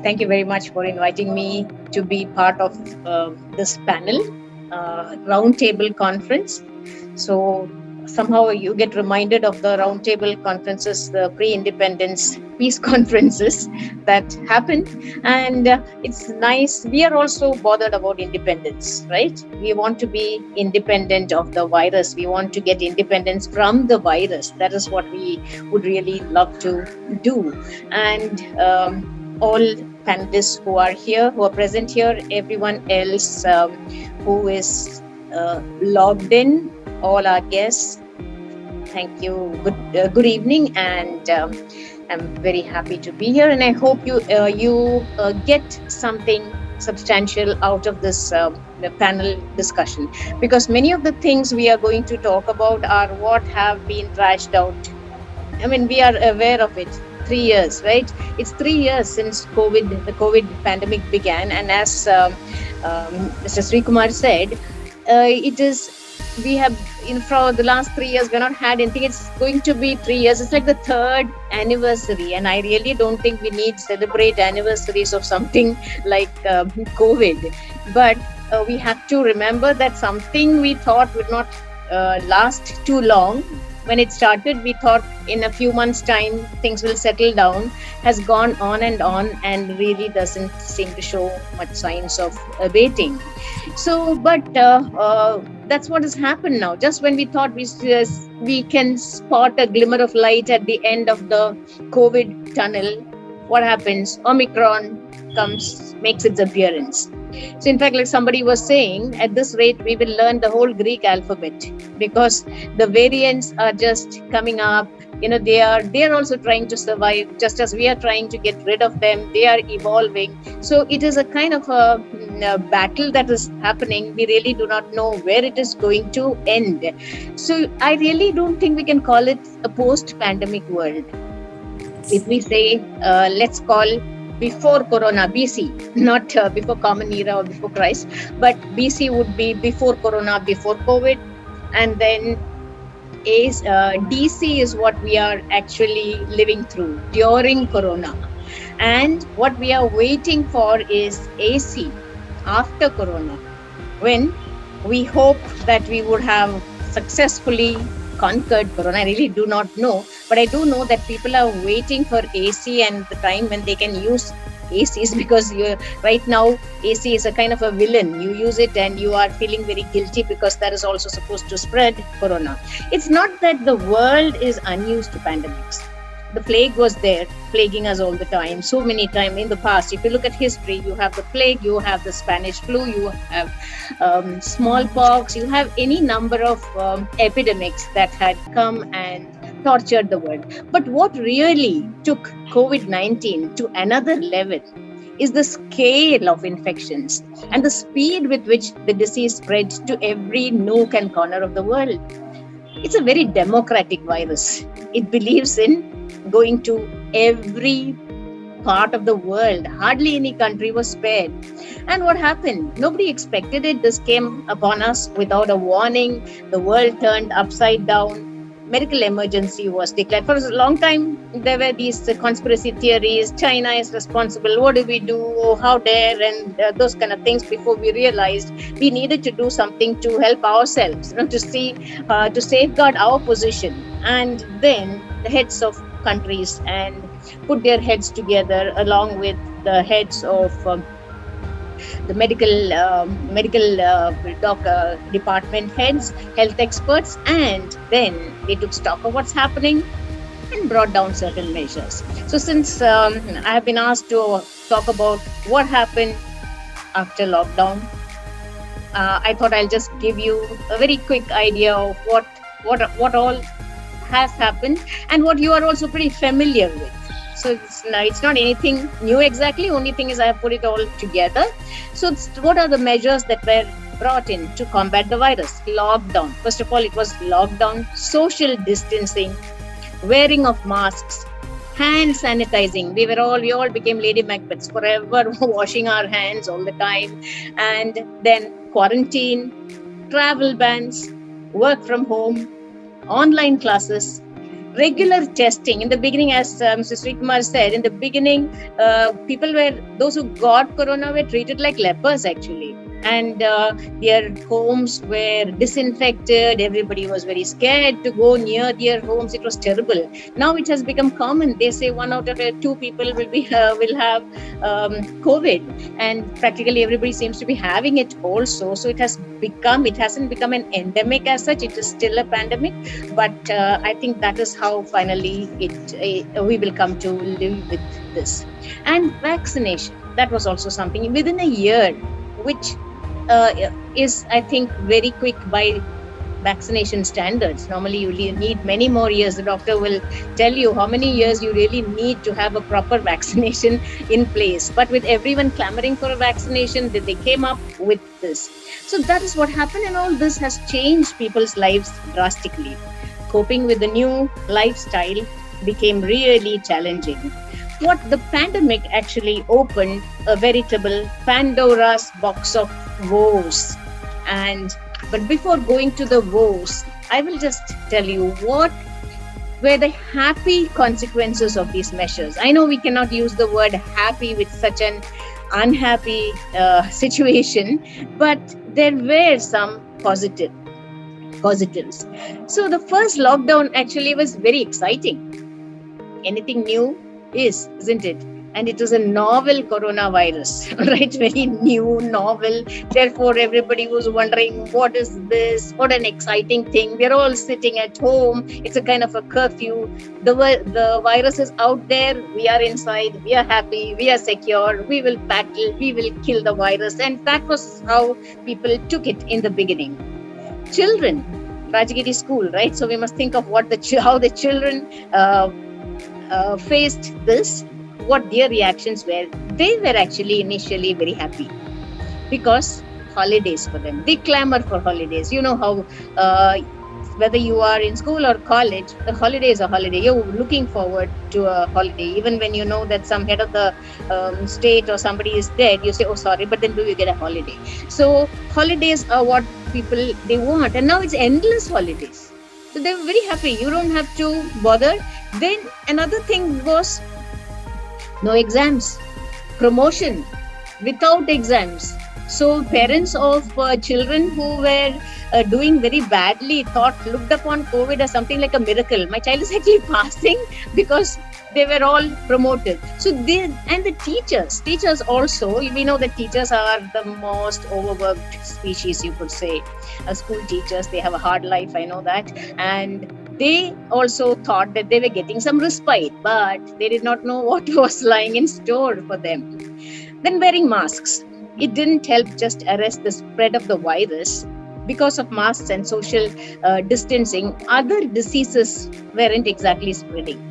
Thank you very much for inviting me to be part of this panel, roundtable conference. So somehow you get reminded of the roundtable conferences, the pre-independence peace conferences that happened, and it's nice. We are also bothered about independence, right? We want to be independent of the virus. We want to get independence from the virus. That is what we would really love to do, and all panelists who are here, who are present here, everyone else who is logged in, all our guests. Thank you. Good evening, and I'm very happy to be here. And I hope you get something substantial out of this panel discussion, because many of the things we are going to talk about are what have been trashed out. I mean, we are aware of it. 3 years, right? It's 3 years since the COVID pandemic began, and as Mr. Sri Kumar said, it is. We have, for the last 3 years, we're not had anything. It's going to be 3 years. It's like the third anniversary, and I really don't think we need to celebrate anniversaries of something like COVID. But we have to remember that something we thought would not last too long. When it started, we thought in a few months' time things will settle down, has gone on and really doesn't seem to show much signs of abating. So, but that's what has happened now. Just when we thought we can spot a glimmer of light at the end of the COVID tunnel, what happens? Omicron comes, makes its appearance. So in fact, like somebody was saying, at this rate, we will learn the whole Greek alphabet, because the variants are just coming up. They are also trying to survive, just as we are trying to get rid of them. They are evolving. So it is a kind of a battle that is happening. We really do not know where it is going to end. So I really don't think we can call it a post-pandemic world. If we say, let's call before Corona, BC, not before Common Era or before Christ, but BC would be before Corona, before COVID, and then DC is what we are actually living through during Corona. And what we are waiting for is AC after Corona, when we hope that we would have successfully conquered Corona. I really do not know, but I do know that people are waiting for AC and the time when they can use ACs, because right now AC is a kind of a villain. You use it and you are feeling very guilty, because that is also supposed to spread Corona. It's not that the world is unused to pandemics. The plague was there, plaguing us all the time, so many times in the past. If you look at history, you have the plague, you have the Spanish flu, you have smallpox, you have any number of epidemics that had come and tortured the world. But what really took COVID-19 to another level is the scale of infections and the speed with which the disease spread to every nook and corner of the world. It's a very democratic virus. It believes in going to every part of the world. Hardly any country was spared. And what happened? Nobody expected it. This came upon us without a warning. The world turned upside down. Medical emergency was declared. For a long time, there were these conspiracy theories. China is responsible. What do we do? Oh, how dare? And those kind of things, before we realized we needed to do something to help ourselves, to safeguard our position. And then the heads of countries and put their heads together, along with the heads of the medical department heads, health experts, and then they took stock of what's happening and brought down certain measures. So since I have been asked to talk about what happened after lockdown, I thought I'll just give you a very quick idea of what all has happened and what you are also pretty familiar with. So it's not anything new exactly. Only thing is I have put it all together. So what are the measures that were brought in to combat the virus? Lockdown. First of all, it was lockdown, social distancing, wearing of masks, hand sanitizing. We all became Lady Macbeths, forever washing our hands all the time. And then quarantine, travel bans, work from home, online classes, regular testing. In the beginning, as Mr. Sri Kumar said, in the beginning, those who got corona were treated like lepers actually. And their homes were disinfected. Everybody was very scared to go near their homes. It was terrible. Now it has become common. They say 1 out of 2 people will have COVID, and practically everybody seems to be having it also. So it hasn't become an endemic as such. It is still a pandemic, but I think that is how finally we will come to live with this. And vaccination, that was also something within a year, which is, I think, very quick by vaccination standards. Normally you need many more years. The doctor will tell you how many years you really need to have a proper vaccination in place. But with everyone clamoring for a vaccination, they came up with this. So that is what happened, and all this has changed people's lives drastically. Coping with the new lifestyle became really challenging. What the pandemic actually opened a veritable Pandora's box of woes. But before going to the woes, I will just tell you what were the happy consequences of these measures. I know we cannot use the word happy with such an unhappy situation, but there were some positives. So the first lockdown actually was very exciting. Anything new isn't it? And it was a novel coronavirus, right? Very new, novel. Therefore, everybody was wondering, what is this? What an exciting thing. We're all sitting at home. It's a kind of a curfew. The virus is out there. We are inside. We are happy. We are secure. We will battle. We will kill the virus. And that was how people took it in the beginning. Children, Rajagiri school, right? So we must think of how the children faced this, what their reactions were. They were actually initially very happy because holidays for them. They clamor for holidays. You know how whether you are in school or college, the holiday is a holiday. You're looking forward to a holiday. Even when you know that some head of the state or somebody is dead, you say, oh, sorry, but then do you get a holiday? So holidays are what people, they want. And now it's endless holidays. So they were very happy. You don't have to bother. Then another thing was no exams, promotion without exams. So parents of children who were doing very badly looked upon COVID as something like a miracle. My child is actually passing because they were all promoted. So the teachers also, we know that teachers are the most overworked species, you could say. School teachers, they have a hard life, I know that. And they also thought that they were getting some respite, but they did not know what was lying in store for them. Then wearing masks. It didn't help just arrest the spread of the virus. Because of masks and social distancing, other diseases weren't exactly spreading.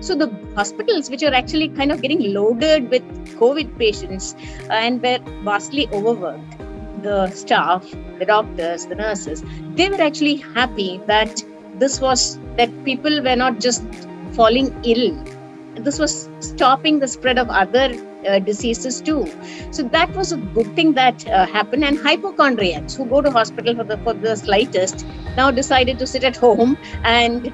So the hospitals, which are actually kind of getting loaded with COVID patients and were vastly overworked, the staff, the doctors, the nurses, they were actually happy that people were not just falling ill. This was stopping the spread of other diseases too. So that was a good thing that happened. And hypochondriacs who go to hospital for the slightest now decided to sit at home and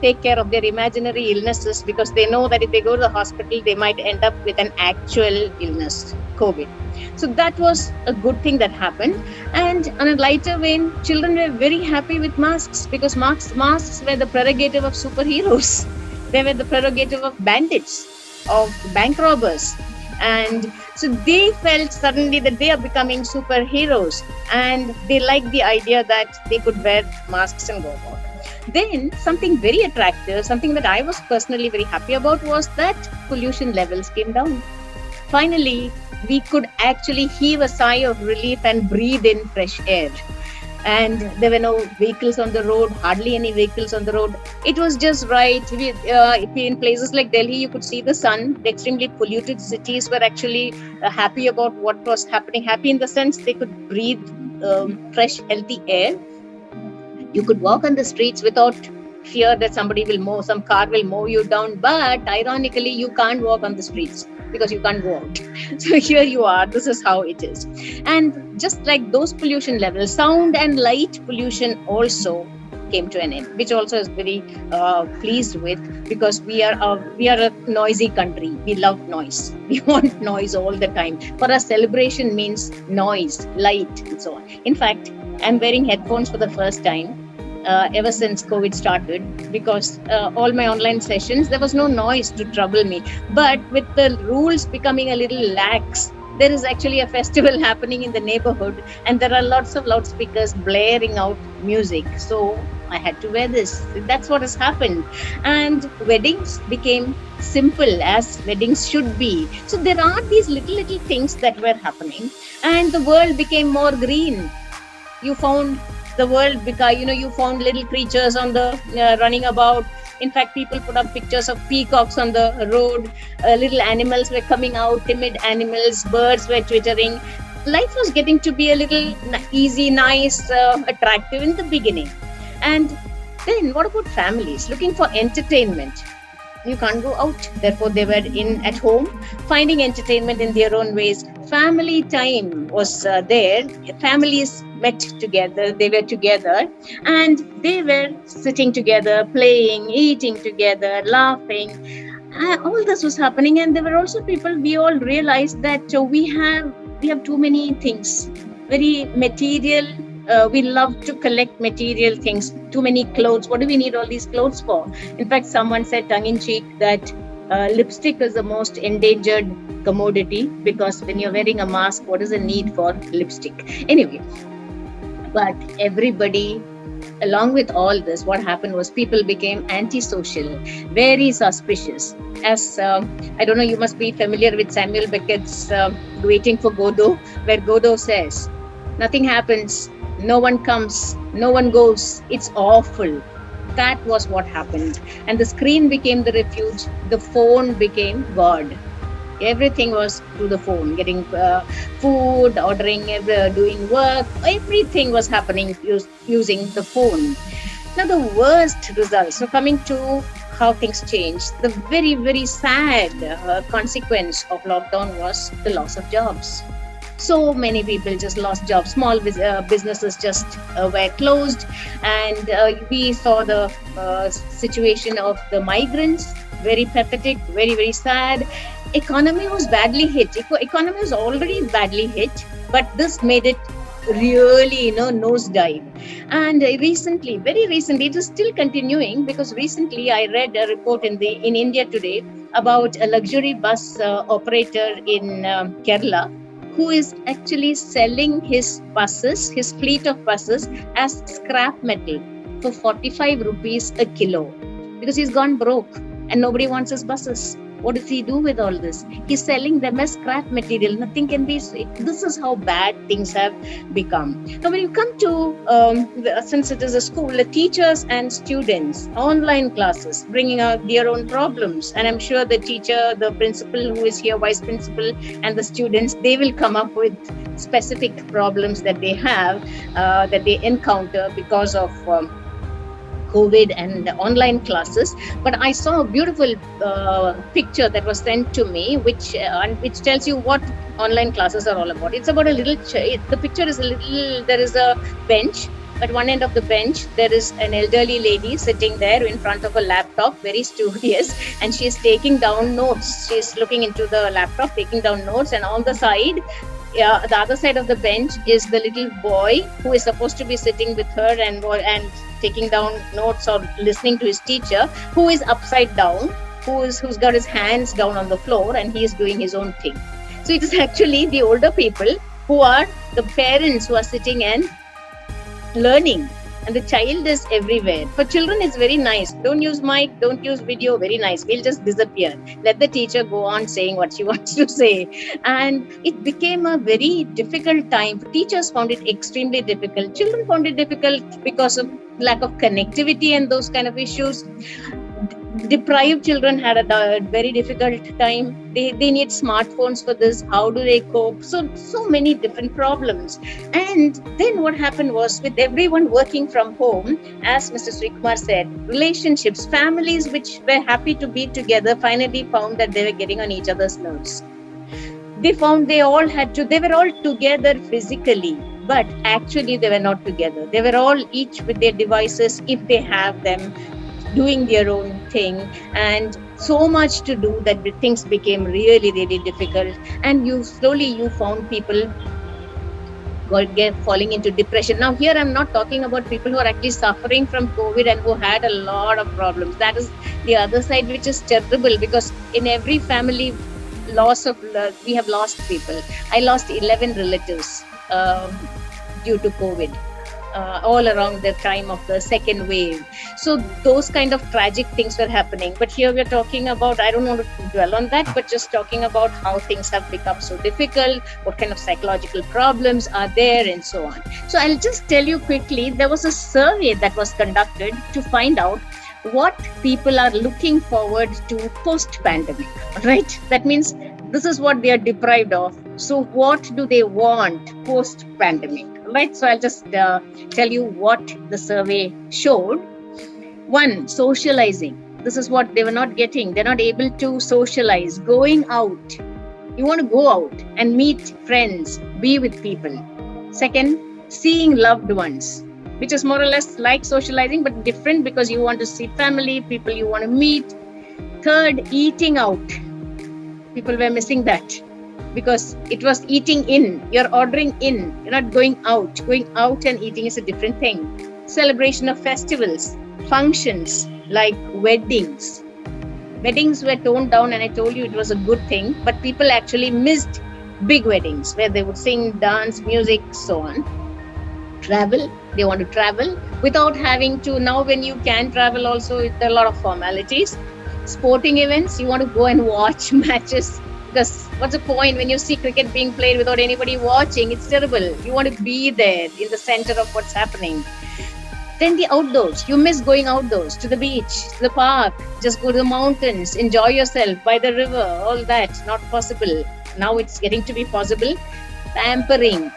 take care of their imaginary illnesses, because they know that if they go to the hospital, they might end up with an actual illness, COVID. So that was a good thing that happened. And on a lighter vein, children were very happy with masks, because masks were the prerogative of superheroes. They were the prerogative of bandits, of bank robbers. And so they felt suddenly that they are becoming superheroes, and they liked the idea that they could wear masks and go about. Then something very attractive, something that I was personally very happy about, was that pollution levels came down. Finally, we could actually heave a sigh of relief and breathe in fresh air. And there were no vehicles on the road, hardly any vehicles on the road. It was just right. In places like Delhi, you could see the sun. The extremely polluted cities were actually happy about what was happening. Happy in the sense they could breathe fresh, healthy air. You could walk on the streets without fear that some car will mow you down. But ironically, you can't walk on the streets because you can't go out. So here you are. This is how it is. And just like those pollution levels, sound and light pollution also came to an end, which also is very pleased with, because we are a noisy country. We love noise. We want noise all the time. For us, celebration means noise, light, and so on. In fact, I'm wearing headphones for the first time ever since COVID started, because all my online sessions, there was no noise to trouble me. But with the rules becoming a little lax, there is actually a festival happening in the neighborhood, and there are lots of loudspeakers blaring out music. So I had to wear this. That's what has happened. And weddings became simple, as weddings should be. So there are these little things that were happening, and the world became more green. You found the world, because you found little creatures on the running about. In fact, people put up pictures of peacocks on the road. Little animals were coming out, timid animals, birds were twittering. Life was getting to be a little easy, nice, attractive in the beginning. And then what about families looking for entertainment? You can't go out, therefore they were in at home, finding entertainment in their own ways. Family time was there. Families met together, they were together, and they were sitting together, playing, eating together, laughing. All this was happening, and there were also people. We all realized that we have too many things, very material. We love to collect material things, too many clothes. What do we need all these clothes for? In fact, someone said tongue-in-cheek that lipstick is the most endangered commodity, because when you're wearing a mask, what is the need for lipstick? Anyway, but everybody, along with all this, what happened was people became antisocial, very suspicious. As I don't know, you must be familiar with Samuel Beckett's Waiting for Godot, where Godot says, nothing happens, no one comes, no one goes, it's awful. That was what happened. And the screen became the refuge, the phone became God. Everything was through the phone, getting food, ordering, doing work, everything was happening using the phone. Now, the worst results, so coming to how things changed, the very, very sad consequence of lockdown was the loss of jobs. So many people just lost jobs. Small businesses just were closed, and we saw the situation of the migrants. Very pathetic, very, very sad. Economy was badly hit. Economy was already badly hit, but this made it really, nosedive. And recently, very recently, it is still continuing, because recently I read a report in India Today about a luxury bus operator in Kerala, who is actually selling his fleet of buses as scrap metal for 45 rupees a kilo, because he's gone broke and nobody wants his buses. What does he do with all this? He's selling them as scrap material. Nothing can be. This is how bad things have become. Now, when you come to, since it is a school, the teachers and students, online classes, bringing out their own problems. And I'm sure the teacher, the principal who is here, vice principal, and the students, they will come up with specific problems that they have, that they encounter because of COVID and online classes. But I saw a beautiful picture that was sent to me, which tells you what online classes are all about. It's about a little, the picture is a little, there is a bench. At one end of the bench, there is an elderly lady sitting there in front of a laptop, very studious, and she is taking down notes. She is looking into the laptop, taking down notes, and on the side, the other side of the bench is the little boy who is supposed to be sitting with her and taking down notes or listening to his teacher, who is upside down, who's got his hands down on the floor, and he is doing his own thing. So it is actually the older people who are the parents who are sitting and learning, and the child is everywhere. For children, it's very nice. Don't use mic, don't use video, very nice. We'll just disappear. Let the teacher go on saying what she wants to say. And it became a very difficult time. Teachers found it extremely difficult. Children found it difficult because of lack of connectivity and those kind of issues. Deprived children had a very difficult time. They need smartphones for this. How do they cope? So many different problems. And then what happened was, with everyone working from home, as Mr. Srikumar said, relationships, families which were happy to be together finally found that they were getting on each other's nerves. They found they were all together physically, but actually they were not together. They were all each with their devices, if they have them, doing their own thing, and so much to do that the things became really, really difficult. And you found people falling into depression. Now, here I'm not talking about people who are actually suffering from COVID and who had a lot of problems. That is the other side, which is terrible, because in every family, we have lost people. I lost 11 relatives due to COVID. All around the time of the second wave. So those kind of tragic things were happening. But here we're talking about, I don't want to dwell on that, but just talking about how things have become so difficult, what kind of psychological problems are there, and so on. So I'll just tell you quickly, there was a survey that was conducted to find out what people are looking forward to post-pandemic, right? That means this is what they are deprived of. So what do they want post-pandemic, right? So I'll just tell you what the survey showed. One, socializing. This is what they were not getting. They're not able to socialize. Going out. You want to go out and meet friends, be with people. Second, seeing loved ones, which is more or less like socializing, but different, because you want to see family, people you want to meet. Third, eating out. People were missing that, because it was eating in. You're ordering in. You're not going out. Going out and eating is a different thing. Celebration of festivals, functions like weddings. Weddings were toned down, and I told you it was a good thing, but people actually missed big weddings where they would sing, dance, music, so on. Travel. They want to travel without having to. Now when you can travel also, there are a lot of formalities. Sporting events, you want to go and watch matches, because what's the point when you see cricket being played without anybody watching? It's terrible. You want to be there in the center of what's happening. Then the outdoors. You miss going outdoors, to the beach, to the park, just go to the mountains, enjoy yourself by the river, all that. Not possible. Now it's getting to be possible. Pampering.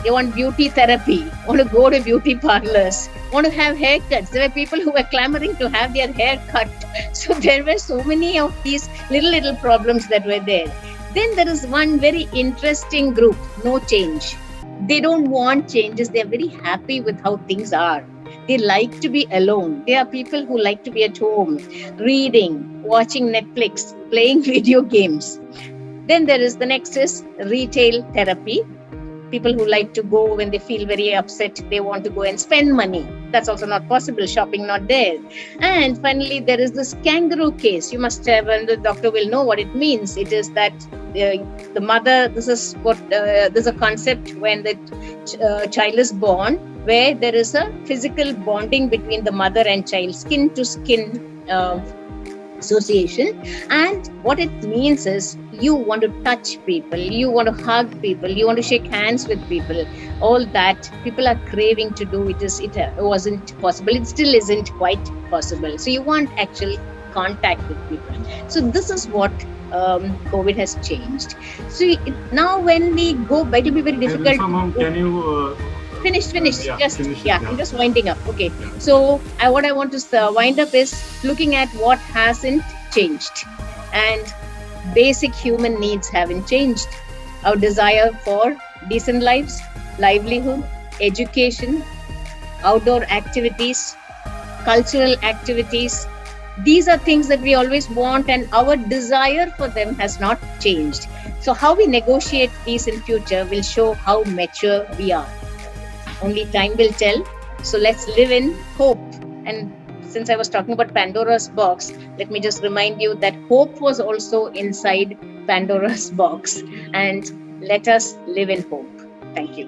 They want beauty therapy, want to go to beauty parlors, want to have haircuts. There were people who were clamoring to have their hair cut. So there were so many of these little problems that were there. Then there is one very interesting group, no change. They don't want changes. They're very happy with how things are. They like to be alone. There are people who like to be at home, reading, watching Netflix, playing video games. Then there is the next is retail therapy. People who like to go when they feel very upset, they want to go and spend money. That's also not possible. Shopping not there. And finally, there is this kangaroo case. You must have, and the doctor will know what it means. It is that the mother, this is a concept when the child is born, where there is a physical bonding between the mother and child, skin to skin association. And what it means is you want to touch people, you want to hug people, you want to shake hands with people. All that people are craving to do. It wasn't possible. It still isn't quite possible. So you want actual contact with people. So this is what COVID has changed. So now when we go, it will be very difficult. Can you Finish. Yeah. I'm just winding up. Okay. Yeah. So what I want to wind up is looking at what hasn't changed. And basic human needs haven't changed. Our desire for decent lives, livelihood, education, outdoor activities, cultural activities. These are things that we always want, and our desire for them has not changed. So how we negotiate these in future will show how mature we are. Only time will tell. So let's live in hope. And since I was talking about Pandora's box, let me just remind you that hope was also inside Pandora's box. And let us live in hope. Thank you.